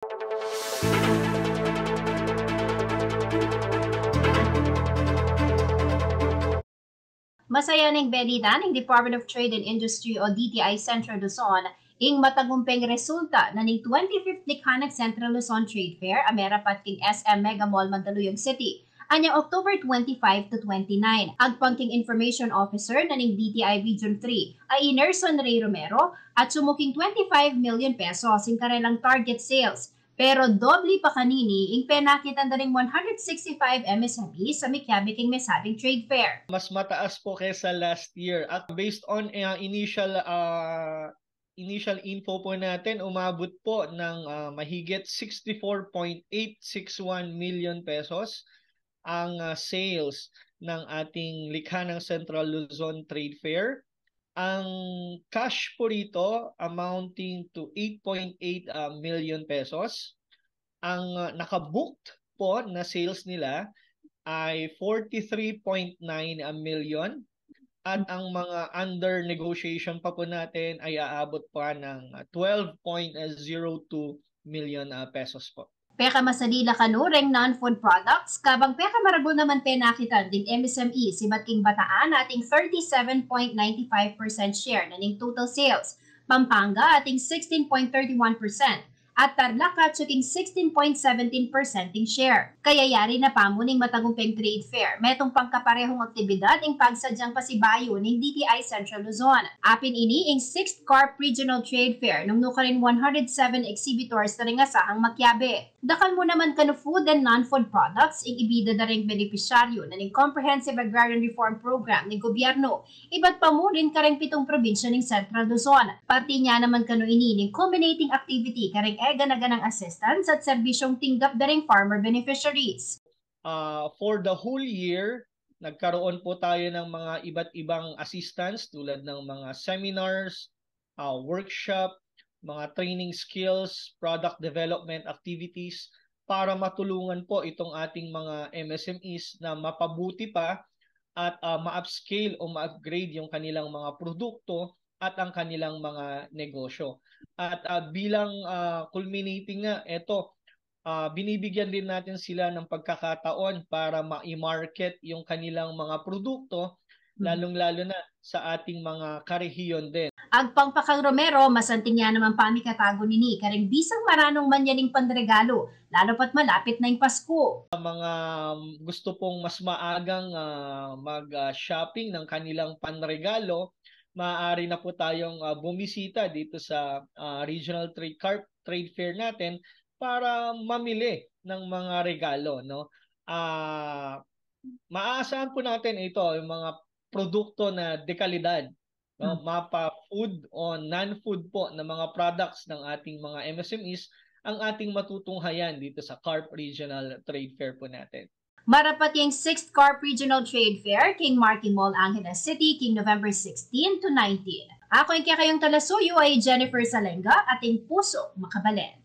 Masaya ning balita ng Department of Trade and Industry o DTI Central Luzon ing matagumpeng resulta na ning 25th Likhanag Central Luzon Trade Fair amerapat king SM Mega Mall Mandaluyong City anyang October 25 to 29. Agpangking Information Officer na ning DTI Region 3 ay Inerson Ray Romero at sumuking 25 million pesos ing karelang target sales. Pero doble pa kanini, ing penakitan na ring 165 MSME sa Mikiabiking Mesabing Trade Fair. Mas mataas po kaysa last year at based on initial info po natin, umabot po ng mahigit 64.861 million pesos ang sales ng ating likha ng Central Luzon Trade Fair. Ang cash po rito amounting to 8.8 million pesos. Ang nakabooked po na sales nila ay 43.9 million. At ang mga under negotiation pa po natin ay aabot pa ng 12.02 million pesos po. Peka masalila kanureng non-food products, kabang peka marabo naman penakitan ding MSME si Batking Bataan ating 37.95% share na ning total sales, Pampanga ating 16.31%, at Tarlac suking 16.17% ing share. Kaya yari na pamuning matagumpeng trade fair, metong pangkaparehong aktibidad ing pagsadyang pasibayo ng DTI Central Luzon. Apin ini ing 6th Carp Regional Trade Fair nung nukarin 107 exhibitors na ring asahang makyabe. Dakal mo naman kano food and non-food products ing ibida na ring benepisyaryo na ning Comprehensive Agrarian Reform Program ng gobyerno. Iba't pa mo rin kareng 7 probinsya ng Central Luzon. Parti niya naman kano ini ning culminating activity kareng ganaganang assistance at serbisyong tinggap na ring farmer beneficiaries. For the whole year, nagkaroon po tayo ng mga iba't ibang assistance tulad ng mga seminars, workshop, mga training skills, product development activities para matulungan po itong ating mga MSMEs na mapabuti pa at ma-upscale o ma-upgrade yung kanilang mga produkto at ang kanilang mga negosyo. At bilang culminating nga, binibigyan din natin sila ng pagkakataon para ma-market yung kanilang mga produkto, lalong-lalo na sa ating mga karehiyon din. Agpang Pakang Romero, masanting niya naman pamikatago nini, karing bisang maranong manyaning panregalo, lalo pat malapit na yung Pasko. Mga gusto pong mas maagang mag-shopping ng kanilang panregalo, maaari na po tayong bumisita dito sa Regional Trade Fair natin para mamili ng mga regalo, no? Maaasahan po natin ito, yung mga produkto na dekalidad, no? Mapa food o non-food po na mga products ng ating mga MSMEs ang ating matutunghayan dito sa Carp Regional Trade Fair po natin. Marapat yung 6th Carp Regional Trade Fair, King Marky Mall, Angeles City, King November 16 to 19. Ako yung kayong talasuyo ay Jennifer Salenga, ating puso makabalen.